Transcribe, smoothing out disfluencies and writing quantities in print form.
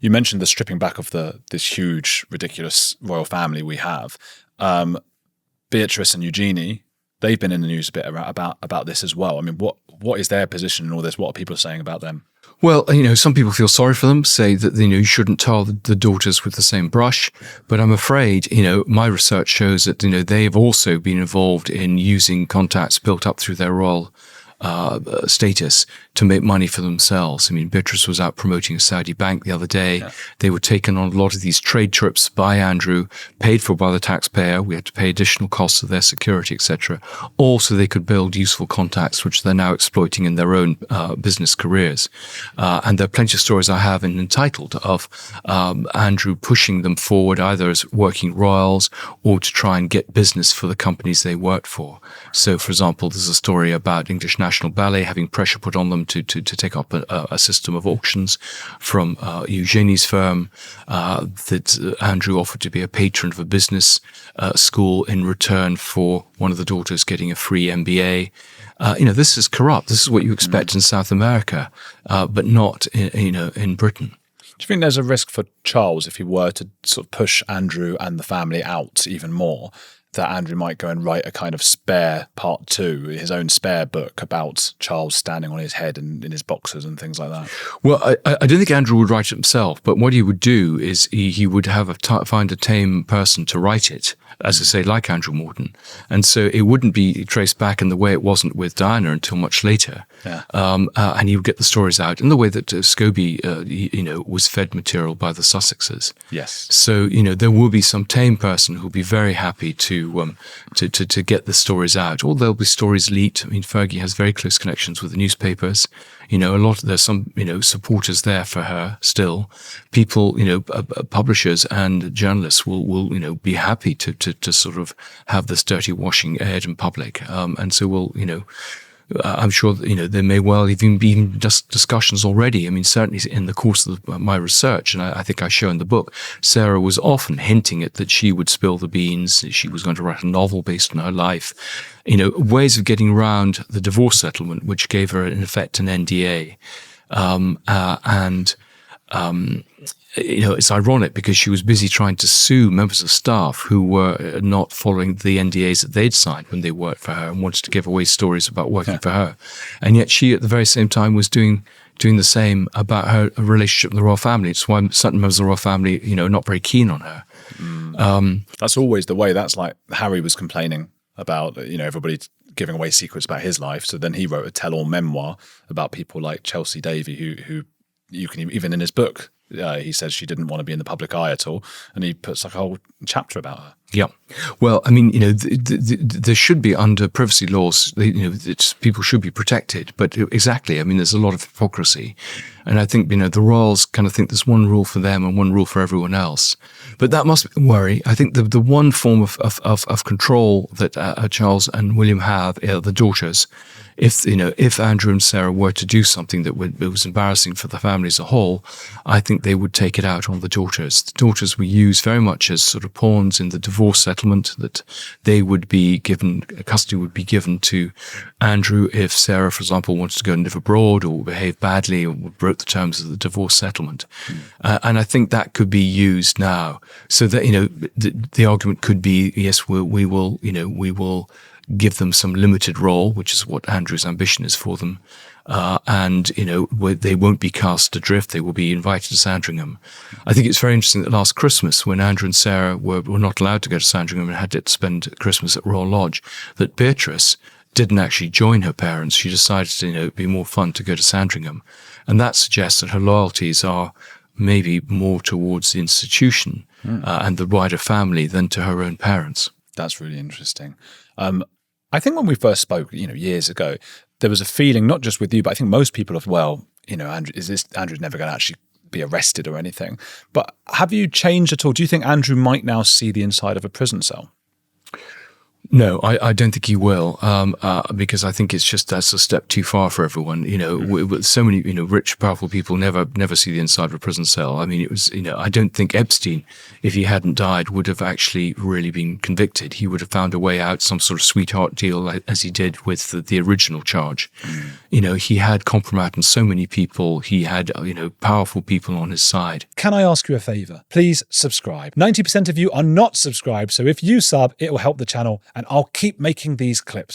You mentioned the stripping back of this huge, ridiculous royal family we have. Beatrice and Eugenie, they've been in the news a bit about this as well. I mean, what is their position in all this? What are people saying about them? Well, some people feel sorry for them, say that, you shouldn't tar the daughters with the same brush. But I'm afraid, my research shows that, they have also been involved in using contacts built up through their royal status to make money for themselves. I mean, Beatrice was out promoting a Saudi bank the other day. Yeah. They were taken on a lot of these trade trips by Andrew, paid for by the taxpayer. We had to pay additional costs of their security, etc. Also, they could build useful contacts, which they're now exploiting in their own business careers. And there are plenty of stories I have in Entitled of Andrew pushing them forward either as working royals or to try and get business for the companies they worked for. So, for example, there's a story about English National Ballet having pressure put on them to take up a system of auctions from Eugenie's firm, that Andrew offered to be a patron of a business school in return for one of the daughters getting a free MBA. This is corrupt. This is what you expect in South America, but not in Britain. Do you think there's a risk for Charles if he were to sort of push Andrew and the family out even more, that Andrew might go and write a kind of spare part 2, his own spare book about Charles standing on his head and in his boxers and things like that? Well, I don't think Andrew would write it himself, but what he would do is he would have find a tame person to write it, as I say, like Andrew Morton. And so it wouldn't be traced back in the way it wasn't with Diana until much later. Yeah. And he would get the stories out in the way that Scobie, was fed material by the Sussexes. Yes. So, there will be some tame person who'll be very happy to get the stories out. Or there'll be stories leaked. I mean, Fergie has very close connections with the newspapers. There's some, supporters there for her still. People, publishers and journalists will be happy to sort of have this dirty washing aired in public. And so I'm sure there may well even be just discussions already. I mean, certainly in the course of my research, and I think I show in the book, Sarah was often hinting at that she would spill the beans. She was going to write a novel based on her life. Ways of getting around the divorce settlement, which gave her, in effect, an NDA. It's ironic because she was busy trying to sue members of staff who were not following the NDAs that they'd signed when they worked for her and wanted to give away stories about working for her. And yet she, at the very same time, was doing the same about her relationship with the royal family. It's why certain members of the royal family, are not very keen on her. That's always the way. That's like Harry was complaining about, everybody giving away secrets about his life. So then he wrote a tell-all memoir about people like Chelsea Davy, who you can, even in his book, he says she didn't want to be in the public eye at all, and he puts like a whole chapter about her. Yeah. Well, I mean, there should be, under privacy laws, people should be protected. But exactly, I mean, there's a lot of hypocrisy. And I think, the royals kind of think there's one rule for them and one rule for everyone else. But that must be a worry. I think the one form of control that Charles and William have are the daughters. If Andrew and Sarah were to do something that was embarrassing for the family as a whole, I think they would take it out on the daughters. The daughters were used very much as sort of pawns in the divorce settlement, that they would be given, custody would be given to Andrew if Sarah, for example, wanted to go and live abroad or behave badly or broke the terms of the divorce settlement. And I think that could be used now. So that, the argument could be, yes, we will give them some limited role, which is what Andrew's ambition is for them. And they won't be cast adrift. They will be invited to Sandringham. I think it's very interesting that last Christmas, when Andrew and Sarah were not allowed to go to Sandringham and had to spend Christmas at Royal Lodge, that Beatrice didn't actually join her parents. She decided to, it'd be more fun to go to Sandringham. And that suggests that her loyalties are maybe more towards the institution and the wider family than to her own parents. That's really interesting. I think when we first spoke, years ago, there was a feeling, not just with you, but I think most people of, Andrew's never going to actually be arrested or anything. But have you changed at all? Do you think Andrew might now see the inside of a prison cell? No, I don't think he will, because I think that's a step too far for everyone. With so many, rich, powerful people never see the inside of a prison cell. I mean, it was, I don't think Epstein, if he hadn't died, would have actually really been convicted. He would have found a way out, some sort of sweetheart deal, as he did with the original charge. He had compromised on so many people. He had, powerful people on his side. Can I ask you a favor? Please subscribe. 90% of you are not subscribed, so if you sub, it will help the channel and I'll keep making these clips.